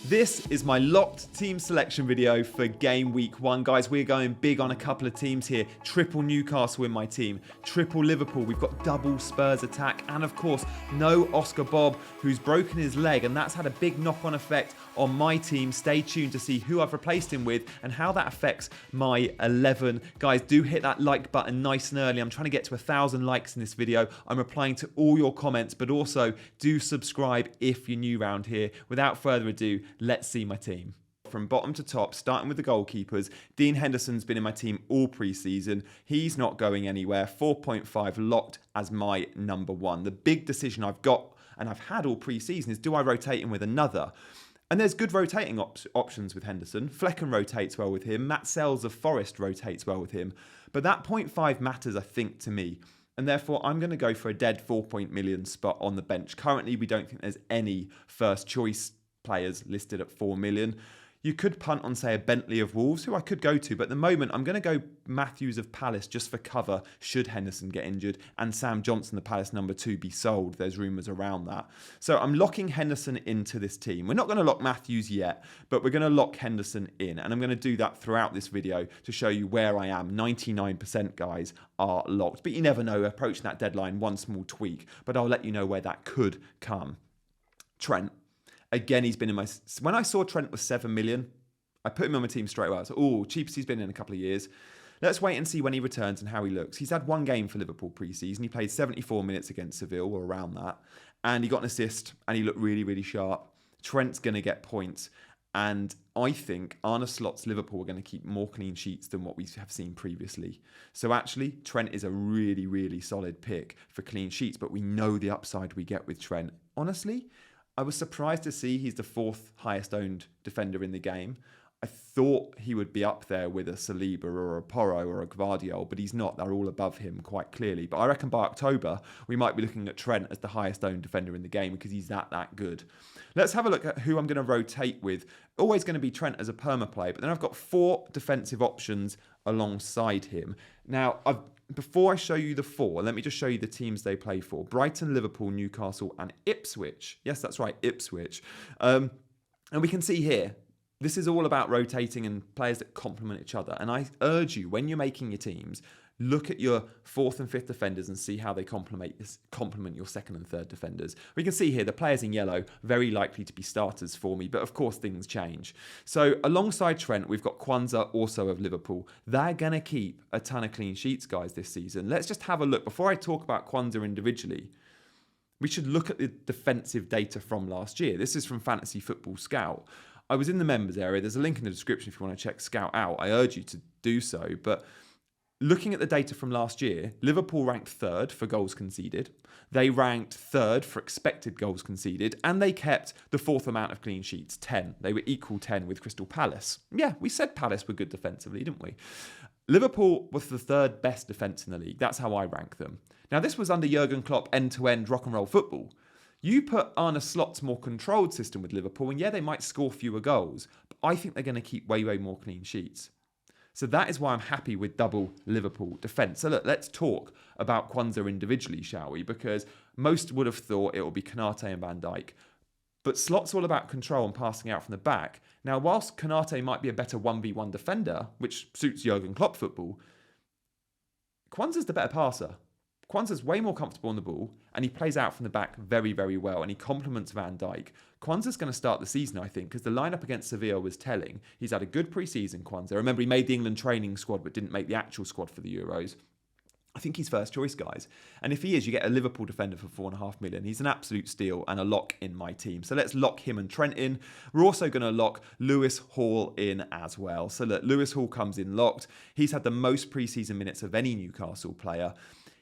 This is my locked team selection video for game week 1. Guys, we're going big on a couple of teams here. Triple Newcastle in my team, triple Liverpool. We've got double Spurs attack, and of course, no Oscar Bobb, who's broken his leg, and that's had a big knock-on effect on my team. Stay tuned to see who I've replaced him with and how that affects my 11. Guys, do hit that like button nice and early. I'm trying to get to 1,000 likes in this video. I'm replying to all your comments, but also do subscribe if you're new around here. Without further ado, let's see my team. From bottom to top, starting with the goalkeepers, Dean Henderson's been in my team all pre-season. He's not going anywhere. 4.5 locked as my number 1. The big decision I've got, and I've had all pre-season, is do I rotate him with another? And there's good rotating options with Henderson. Flecken rotates well with him. Matt Sells of Forest rotates well with him. But that 0.5 matters, I think, to me. And therefore, I'm going to go for a dead 4 million spot on the bench. Currently, we don't think there's any first choice players listed at 4 million. You could punt on, say, a Bentley of Wolves, who I could go to, but at the moment I'm going to go Matthews of Palace just for cover should Henderson get injured, and Sam Johnson, the Palace number 2, be sold. There's rumours around that. So I'm locking Henderson into this team. We're not going to lock Matthews yet, but we're going to lock Henderson in, and I'm going to do that throughout this video to show you where I am. 99% guys are locked, but you never know, approaching that deadline, one small tweak, but I'll let you know where that could come. Trent. Again, he's been in my... When I saw Trent was 7 million, I put him on my team straight away. I said, oh, cheapest he's been in a couple of years. Let's wait and see when he returns and how he looks. He's had one game for Liverpool pre-season. He played 74 minutes against Seville, or around that. And he got an assist, and he looked really, really sharp. Trent's going to get points. And I think Arne Slot's Liverpool are going to keep more clean sheets than what we have seen previously. So actually, Trent is a really, really solid pick for clean sheets. But we know the upside we get with Trent. Honestly, I was surprised to see he's the 4th highest owned defender in the game. I thought he would be up there with a Saliba or a Porro or a Gvardiol, but he's not. They're all above him quite clearly. But I reckon by October, we might be looking at Trent as the highest owned defender in the game because he's that good. Let's have a look at who I'm going to rotate with. Always going to be Trent as a perma play, but then I've got 4 defensive options alongside him. Now, before I show you the 4, let me just show you the teams they play for. Brighton, Liverpool, Newcastle, and Ipswich. Yes, that's right, Ipswich. And we can see here, this is all about rotating and players that complement each other. And I urge you, when you're making your teams, look at your 4th and 5th defenders and see how they complement your 2nd and 3rd defenders. We can see here the players in yellow, very likely to be starters for me, but of course things change. So alongside Trent, we've got Kwanzaa, also of Liverpool. They're going to keep a ton of clean sheets, guys, this season. Let's just have a look. Before I talk about Kwanzaa individually, we should look at the defensive data from last year. This is from Fantasy Football Scout. I was in the members area. There's a link in the description if you want to check Scout out. I urge you to do so, but looking at the data from last year, Liverpool ranked 3rd for goals conceded. They ranked 3rd for expected goals conceded, and they kept the 4th amount of clean sheets, 10. They were equal 10 with Crystal Palace. Yeah, we said Palace were good defensively, didn't we? Liverpool was the 3rd best defence in the league. That's how I rank them. Now, this was under Jurgen Klopp end-to-end rock and roll football. You put Arne Slot's more controlled system with Liverpool, and yeah, they might score fewer goals, but I think they're going to keep way more clean sheets. So that is why I'm happy with double Liverpool defence. So look, let's talk about Kwanzaa individually, shall we? Because most would have thought it will be Konate and Van Dijk. But Slot's all about control and passing out from the back. Now, whilst Konate might be a better 1v1 defender, which suits Jurgen Klopp football, Kwanzaa's the better passer. Kwanzaa's way more comfortable on the ball, and he plays out from the back very, very well, and he complements Van Dijk. Kwanzaa's going to start the season, I think, because the lineup against Sevilla was telling. He's had a good pre-season, Kwanzaa. Remember, he made the England training squad, but didn't make the actual squad for the Euros. I think he's first choice, guys. And if he is, you get a Liverpool defender for 4.5 million. He's an absolute steal and a lock in my team. So let's lock him and Trent in. We're also going to lock Lewis Hall in as well. So look, Lewis Hall comes in locked. He's had the most pre-season minutes of any Newcastle player.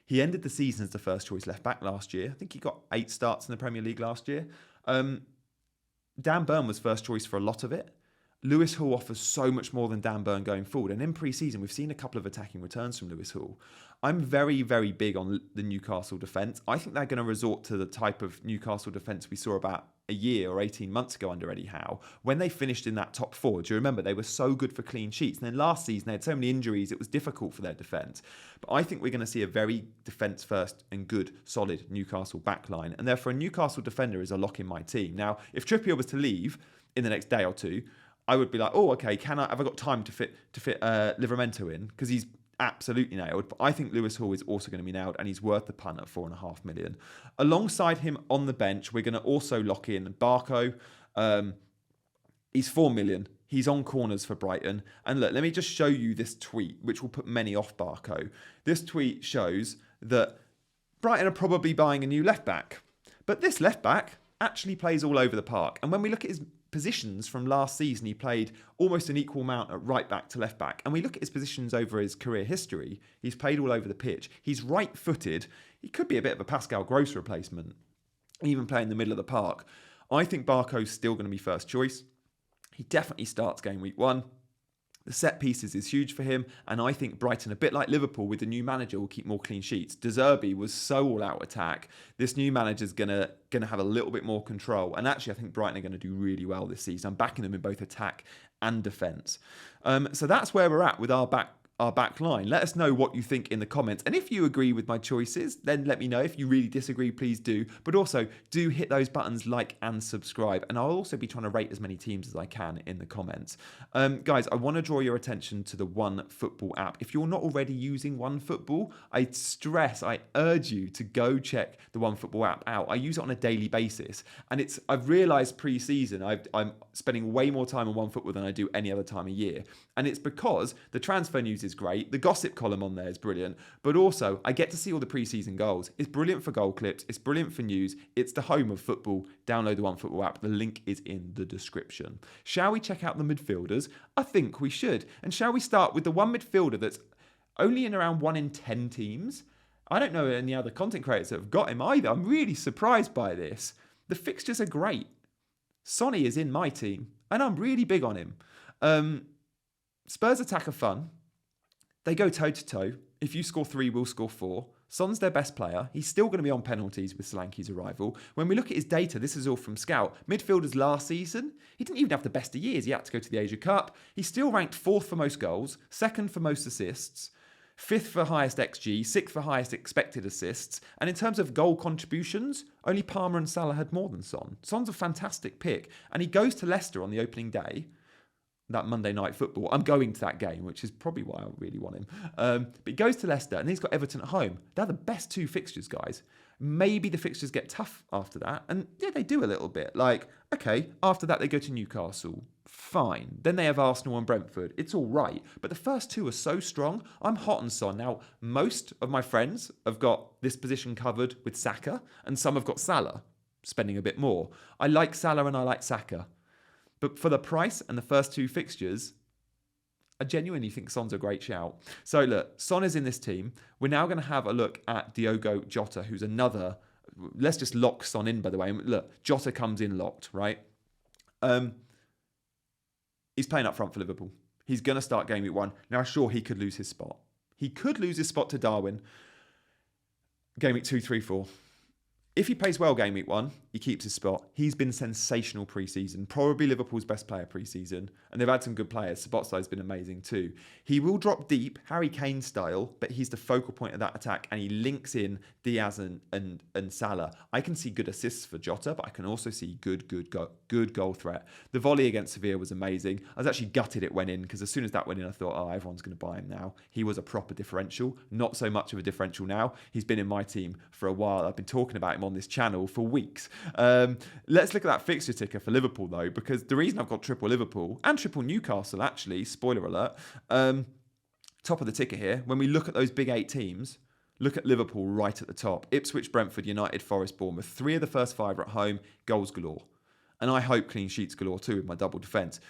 He ended the season as the first choice left back last year. I think he got 8 starts in the Premier League last year. Dan Burn was first choice for a lot of it. Lewis Hall offers so much more than Dan Burn going forward. And in pre-season, we've seen a couple of attacking returns from Lewis Hall. I'm very, very big on the Newcastle defence. I think they're going to resort to the type of Newcastle defence we saw about a year or 18 months ago under Eddie Howe, when they finished in that top 4. Do you remember? They were so good for clean sheets. And then last season, they had so many injuries, it was difficult for their defence. But I think we're going to see a very defence-first and good, solid Newcastle backline. And therefore, a Newcastle defender is a lock in my team. Now, if Trippier was to leave, in the next day or two, I would be like, oh, okay, have I got time to fit Livramento in? Because he's absolutely nailed. But I think Lewis Hall is also going to be nailed, and he's worth the punt at 4.5 million. Alongside him on the bench, we're going to also lock in Barco. He's 4 million. He's on corners for Brighton. And look, let me just show you this tweet, which will put many off Barco. This tweet shows that Brighton are probably buying a new left-back. But this left-back actually plays all over the park. And when we look at his positions from last season, he played almost an equal amount at right-back to left-back. And we look at his positions over his career history, he's played all over the pitch. He's right-footed. He could be a bit of a Pascal Gross replacement, even play in the middle of the park. I think Barco's still going to be first choice. He definitely starts game week 1. The set pieces is huge for him, and I think Brighton, a bit like Liverpool with the new manager, will keep more clean sheets. De Zerbi was so all-out attack. This new manager's gonna have a little bit more control, and actually I think Brighton are going to do really well this season. I'm backing them in both attack and defence. So that's where we're at with our back line. Let us know what you think in the comments, and if you agree with my choices, then let me know. If you really disagree, please do, but also do hit those buttons, like and subscribe, and I'll also be trying to rate as many teams as I can in the comments. Guys, I want to draw your attention to the OneFootball app. If you're not already using OneFootball, I urge you to go check the OneFootball app out. I use it on a daily basis, and I've realized pre-season I'm spending way more time on OneFootball than I do any other time of year, and it's because the transfer news is great. The gossip column on there is brilliant, but also I get to see all the pre-season goals. It's brilliant for goal clips. It's brilliant for news. It's the home of football. Download the OneFootball app. The link is in the description. Shall we check out the midfielders? I think we should. And shall we start with the one midfielder that's only in around 1 in 10 teams? I don't know any other content creators that have got him either. I'm really surprised by this. The fixtures are great. Sonny is in my team, and I'm really big on him. Spurs attack are fun. They go toe-to-toe. If you score 3, we'll score 4. Son's their best player. He's still going to be on penalties with Solanke's arrival. When we look at his data, this is all from Scout. Midfielders last season, he didn't even have the best of years. He had to go to the Asia Cup. He's still ranked 4th for most goals, 2nd for most assists, 5th for highest XG, 6th for highest expected assists. And in terms of goal contributions, only Palmer and Salah had more than Son. Son's a fantastic pick. And he goes to Leicester on the opening day. That Monday Night Football. I'm going to that game, which is probably why I really want him. But he goes to Leicester, and he's got Everton at home. They're the best 2 fixtures, guys. Maybe the fixtures get tough after that. And yeah, they do a little bit. Like, okay, after that they go to Newcastle. Fine. Then they have Arsenal and Brentford. It's all right. But the first 2 are so strong. I'm hot on Son. Now, most of my friends have got this position covered with Saka, and some have got Salah, spending a bit more. I like Salah and I like Saka. But for the price and the first 2 fixtures, I genuinely think Son's a great shout. So look, Son is in this team. We're now going to have a look at Diogo Jota, who's another... Let's just lock Son in, by the way. Look, Jota comes in locked, right? He's playing up front for Liverpool. He's going to start game week 1. Now, sure, he could lose his spot. He could lose his spot to Darwin. Game week 2, 3, 4. If he plays well game week 1, he keeps his spot. He's been sensational pre-season. Probably Liverpool's best player pre-season. And they've had some good players. Sabotzo's been amazing too. He will drop deep, Harry Kane style, but he's the focal point of that attack, and he links in Diaz and Salah. I can see good assists for Jota, but I can also see good goal threat. The volley against Sevilla was amazing. I was actually gutted it went in, because as soon as that went in, I thought, oh, everyone's going to buy him now. He was a proper differential. Not so much of a differential now. He's been in my team for a while. I've been talking about him on this channel for weeks. Let's look at that fixture ticker for Liverpool though, because the reason I've got triple Liverpool and triple Newcastle, actually, spoiler alert, top of the ticker here, when we look at those big 8 teams, look at Liverpool right at the top. Ipswich, Brentford, United, Forest, Bournemouth. 3 of the first 5 are at home, goals galore. And I hope clean sheets galore too with my double defence.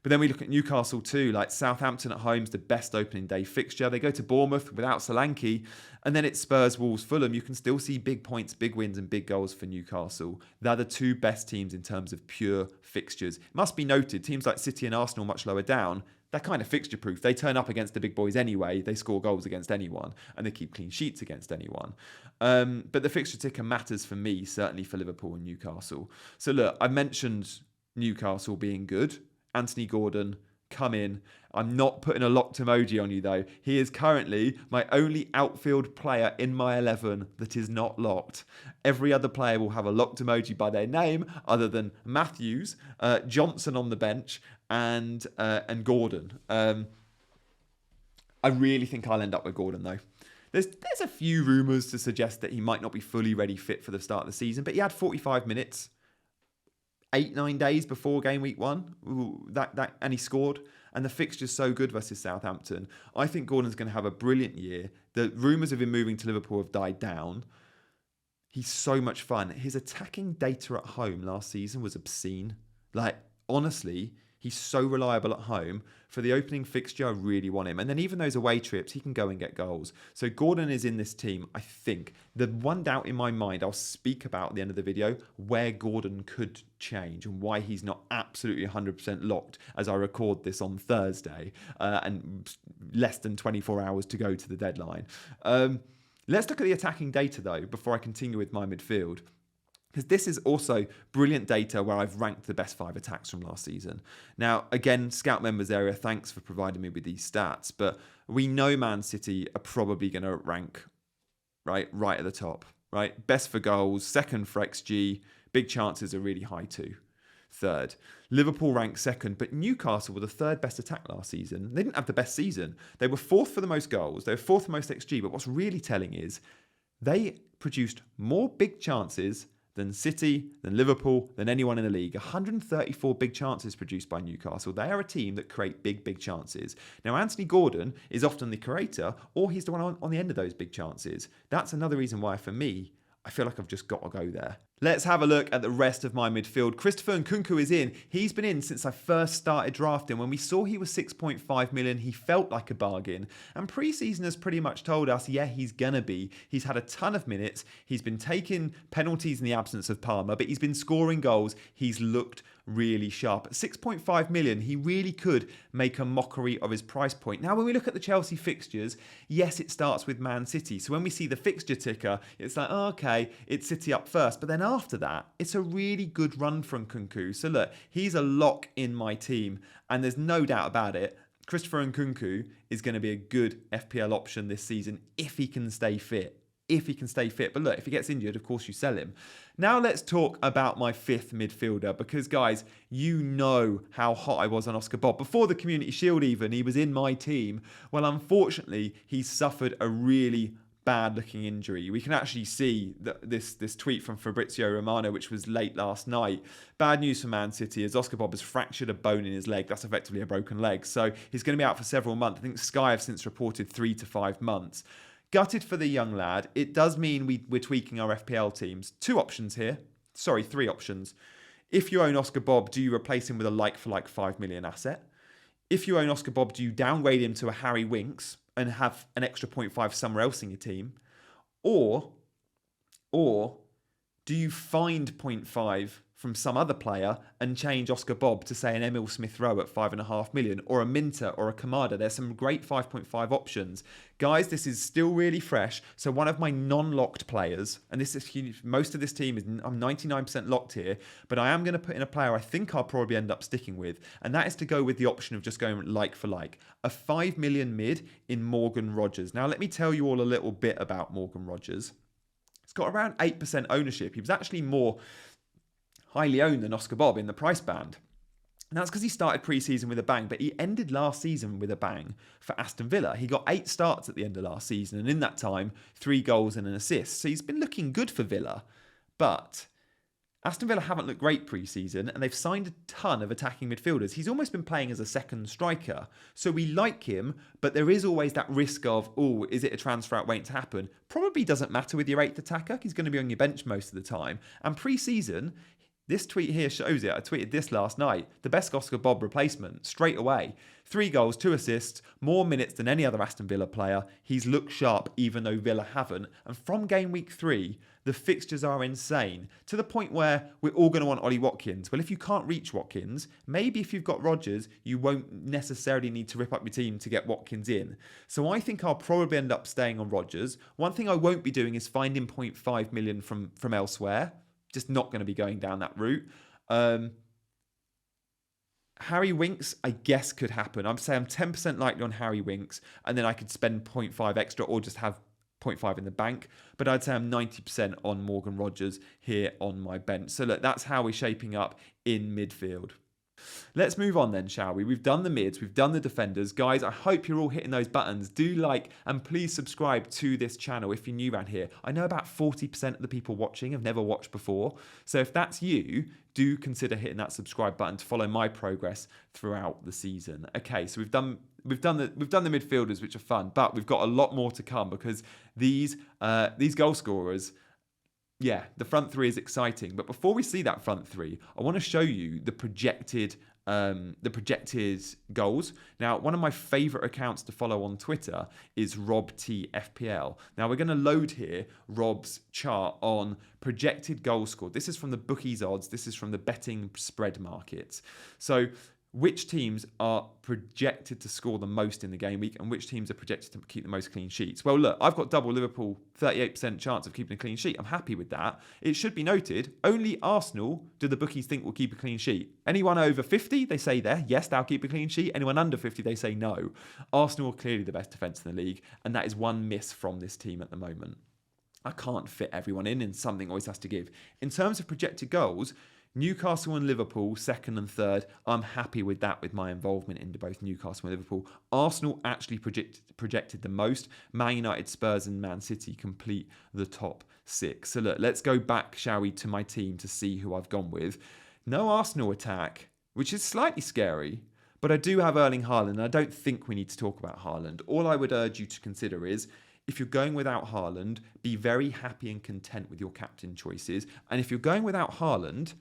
But then we look at Newcastle too, like Southampton at home's the best opening day fixture. They go to Bournemouth without Solanke, and then it's Spurs, Wolves, Fulham. You can still see big points, big wins and big goals for Newcastle. They're the 2 best teams in terms of pure fixtures. It must be noted, teams like City and Arsenal much lower down, they're kind of fixture proof. They turn up against the big boys anyway. They score goals against anyone, and they keep clean sheets against anyone. But the fixture ticker matters for me, certainly for Liverpool and Newcastle. So look, I mentioned Newcastle being good. Anthony Gordon, come in. I'm not putting a locked emoji on you though. He is currently my only outfield player in my 11 that is not locked. Every other player will have a locked emoji by their name, other than Matthews, Johnson on the bench, and Gordon. I really think I'll end up with Gordon though. There's a few rumours to suggest that he might not be fully ready fit for the start of the season, but he had 45 minutes 8-9 days before game week 1. And he scored. And the fixture's so good versus Southampton. I think Gordon's going to have a brilliant year. The rumours of him moving to Liverpool have died down. He's so much fun. His attacking data at home last season was obscene. Like, honestly, he's so reliable at home. For the opening fixture, I really want him. And then even those away trips, he can go and get goals. So Gordon is in this team, I think. The one doubt in my mind, I'll speak about at the end of the video, where Gordon could change and why he's not absolutely 100% locked as I record this on Thursday and less than 24 hours to go to the deadline. Let's look at the attacking data, though, before I continue with my midfield. Because this is also brilliant data where I've ranked the best 5 attacks from last season. Now, again, Scout Members area, thanks for providing me with these stats. But we know Man City are probably going to rank right at the top. Right, best for goals, second for XG. Big chances are really high too. Third, Liverpool ranked second, but Newcastle were the third best attack last season. They didn't have the best season. They were fourth for the most goals. They were fourth for most XG. But what's really telling is they produced more big chances than City, than Liverpool, than anyone in the league. 134 big chances produced by Newcastle. They are a team that create big chances. Now, Anthony Gordon is often the creator, or he's the one on the end of those big chances. That's another reason why, for me, I feel like I've just got to go there. Let's have a look at the rest of my midfield. Christopher Nkunku is in. He's been in since I first started drafting. When we saw he was 6.5 million, he felt like a bargain. And pre-season has pretty much told us, yeah, he's going to be. He's had a ton of minutes. He's been taking penalties in the absence of Palmer, but he's been scoring goals. He's looked really sharp. At 6.5 million, he really could make a mockery of his price point. Now, when we look at the Chelsea fixtures, yes, it starts with Man City. So when we see the fixture ticker, it's like, oh, okay, it's City up first. But then after that, it's a really good run from Nkunku. So look, he's a lock in my team, and there's no doubt about it. Christopher Nkunku is going to be a good FPL option this season if he can stay fit. But look, if he gets injured, of course you sell him. Now let's talk about my 5th midfielder, because guys, you know how hot I was on Oscar Bobb. Before the Community Shield even, he was in my team. Well, unfortunately, he suffered a really bad looking injury. We can actually see this tweet from Fabrizio Romano, which was late last night. Bad news for Man City, as Oscar Bobb has fractured a bone in his leg. That's effectively a broken leg. So he's going to be out for several months. I think Sky have since reported 3 to 5 months. Gutted for the young lad. It does mean we're tweaking our FPL teams. 3 options. If you own Oscar Bobb, do you replace him with a like-for-like 5 million asset? If you own Oscar Bobb, do you downgrade him to a Harry Winks and have an extra 0.5 somewhere else in your team? Or do you find 0.5 from some other player and change Oscar Bobb to, say, an Emil Smith-Rowe at 5.5 million, or a Minter or a Kamada? There's some great 5.5 options. Guys, this is still really fresh. So one of my non-locked players, and this is most of this team is, I'm 99% locked here, but I am going to put in a player I think I'll probably end up sticking with, and that is to go with the option of just going like for like. A 5 million mid in Morgan Rogers. Now, let me tell you all a little bit about Morgan Rogers. It's got around 8% ownership. He was actually more highly owned than Oscar Bobb in the price band. And that's because he started pre-season with a bang, but he ended last season with a bang for Aston Villa. He got 8 starts at the end of last season, and in that time, 3 goals and an assist. So he's been looking good for Villa. But Aston Villa haven't looked great pre-season, and they've signed a ton of attacking midfielders. He's almost been playing as a second striker. So we like him, but there is always that risk of, oh, is it a transfer out waiting to happen? Probably doesn't matter with your 8th attacker. He's going to be on your bench most of the time. And pre-season, this tweet here shows it. I tweeted this last night. The best Oscar Bobb replacement, straight away. 3 goals, 2 assists, more minutes than any other Aston Villa player. He's looked sharp, even though Villa haven't. And from game week 3, the fixtures are insane, to the point where we're all going to want Ollie Watkins. Well, if you can't reach Watkins, maybe if you've got Rodgers, you won't necessarily need to rip up your team to get Watkins in. So I think I'll probably end up staying on Rodgers. One thing I won't be doing is finding 0.5 million from elsewhere. Just not going to be going down that route. Harry Winks, I guess, could happen. I'm saying I'm 10% likely on Harry Winks, and then I could spend 0.5 extra or just have 0.5 in the bank. But I'd say I'm 90% on Morgan Rogers here on my bench. So look, that's how we're shaping up in midfield. Let's move on then, shall we? We've done the mids, we've done the defenders. Guys, I hope you're all hitting those buttons. Do like and please subscribe to this channel if you're new around here. I know about 40% of the people watching have never watched before. So if that's you, do consider hitting that subscribe button to follow my progress throughout the season. Okay, so we've done the midfielders, which are fun, but we've got a lot more to come because these goal scorers, yeah, the front three is exciting. But before we see that front three, I want to show you the projected goals. Now, one of my favorite accounts to follow on Twitter is Rob T FPL. Now, we're going to load here Rob's chart on projected goal scored. This is from the bookies odds. This is from the betting spread markets. So which teams are projected to score the most in the game week and which teams are projected to keep the most clean sheets? Well, look, I've got double Liverpool, 38% chance of keeping a clean sheet. I'm happy with that. It should be noted, only Arsenal do the bookies think will keep a clean sheet. Anyone over 50, they say there, yes, they'll keep a clean sheet. Anyone under 50, they say no. Arsenal are clearly the best defence in the league, and that is one miss from this team at the moment. I can't fit everyone in, and something always has to give. In terms of projected goals, Newcastle and Liverpool, second and third. I'm happy with that with my involvement into both Newcastle and Liverpool. Arsenal actually projected the most. Man United, Spurs and Man City complete the top six. So look, let's go back, shall we, to my team to see who I've gone with. No Arsenal attack, which is slightly scary. But I do have Erling Haaland, and I don't think we need to talk about Haaland. All I would urge you to consider is, if you're going without Haaland, be very happy and content with your captain choices. And if you're going without Haaland,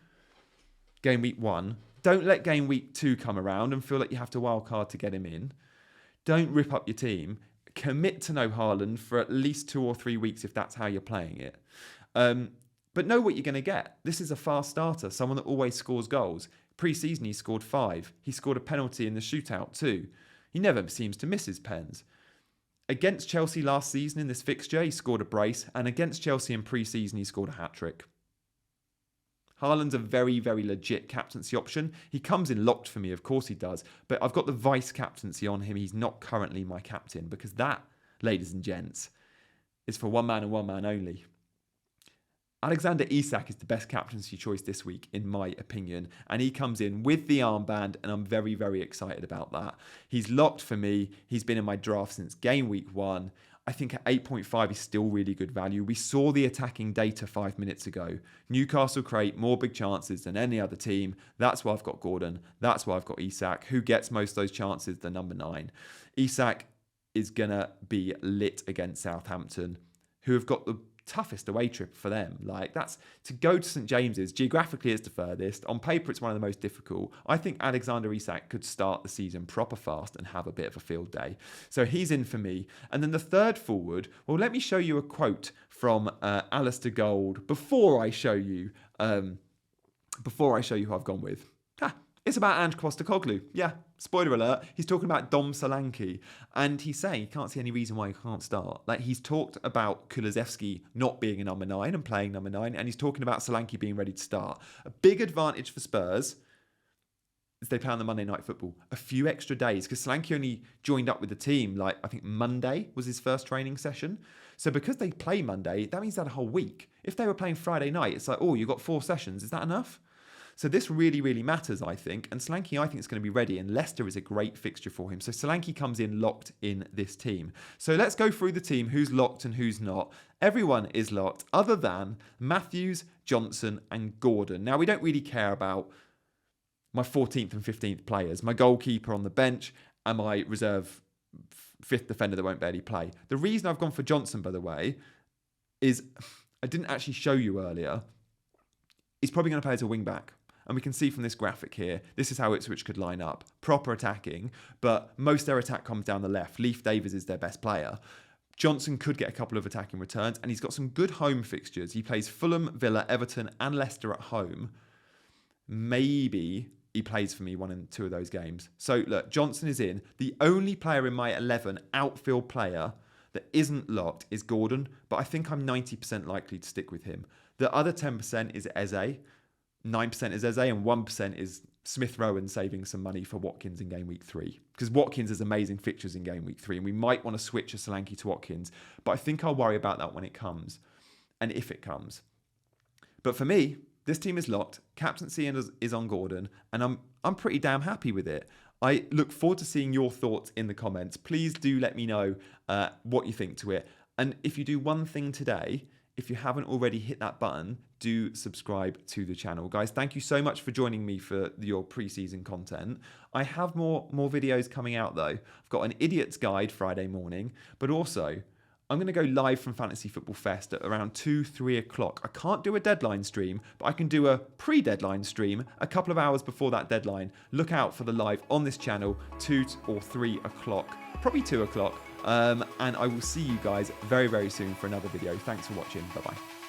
game week 1, don't let game week 2 come around and feel like you have to wildcard to get him in. Don't rip up your team. Commit to no Haaland for at least 2 or 3 weeks if that's how you're playing it. But know what you're going to get. This is a fast starter, someone that always scores goals. Pre-season, he scored 5. He scored a penalty in the shootout too. He never seems to miss his pens. Against Chelsea last season in this fixture, he scored a brace. And against Chelsea in pre-season, he scored a hat-trick. Haaland's a very, very legit captaincy option. He comes in locked for me, of course he does. But I've got the vice captaincy on him. He's not currently my captain because that, ladies and gents, is for one man and one man only. Alexander Isak is the best captaincy choice this week, in my opinion. And he comes in with the armband, and I'm very, very excited about that. He's locked for me. He's been in my draft since game week 1. I think at 8.5 is still really good value. We saw the attacking data 5 minutes ago. Newcastle create more big chances than any other team. That's why I've got Gordon. That's why I've got Isak. Who gets most of those chances? The number 9. Isak is going to be lit against Southampton, who have got the toughest away trip for them. Like, that's to go to St James's. Geographically, it's the furthest. On paper, it's one of the most difficult. I think Alexander Isak could start the season proper fast and have a bit of a field day. So he's in for me. And then the third forward, well, let me show you a quote from Alistair Gold before I show you who I've gone with. It's about Ange Postecoglou. Yeah, spoiler alert. He's talking about Dom Solanke. And he's saying he can't see any reason why he can't start. Like, he's talked about Kulusevski not being a number 9 and playing number 9. And he's talking about Solanke being ready to start. A big advantage for Spurs is they play on the Monday Night Football. A few extra days, because Solanke only joined up with the team, like, I think Monday was his first training session. So because they play Monday, that means they had a whole week. If they were playing Friday night, it's like, oh, you've got 4 sessions. Is that enough? So this really, really matters, I think. And Solanke, I think, is going to be ready. And Leicester is a great fixture for him. So Solanke comes in locked in this team. So let's go through the team, who's locked and who's not. Everyone is locked other than Matthews, Johnson and Gordon. Now, we don't really care about my 14th and 15th players, my goalkeeper on the bench and my reserve 5th defender that won't barely play. The reason I've gone for Johnson, by the way, is I didn't actually show you earlier. He's probably going to play as a wing-back. And we can see from this graphic here, this is how Ipswich could line up. Proper attacking, but most of their attack comes down the left. Leif Davis is their best player. Johnson could get a couple of attacking returns, and he's got some good home fixtures. He plays Fulham, Villa, Everton, and Leicester at home. Maybe he plays for me 1 and 2 of those games. So look, Johnson is in. The only player in my 11 outfield player that isn't locked is Gordon, but I think I'm 90% likely to stick with him. The other 10% is Eze. 9% is Eze and 1% is Smith Rowe saving some money for Watkins in game week 3. Because Watkins has amazing fixtures in game week 3, and we might want to switch a Solanke to Watkins. But I think I'll worry about that when it comes, and if it comes. But for me, this team is locked. Captaincy is on Gordon, and I'm pretty damn happy with it. I look forward to seeing your thoughts in the comments. Please do let me know what you think to it. And if you do one thing today, if you haven't already hit that button, do subscribe to the channel. Guys, thank you so much for joining me for your preseason content. I have more videos coming out though. I've got an idiot's guide Friday morning, but also I'm going to go live from Fantasy Football Fest at around 2-3 o'clock. I can't do a deadline stream, but I can do a pre-deadline stream a couple of hours before that deadline. Look out for the live on this channel, 2 or 3 o'clock, probably 2 o'clock. And I will see you guys very, very soon for another video. Thanks for watching. Bye-bye.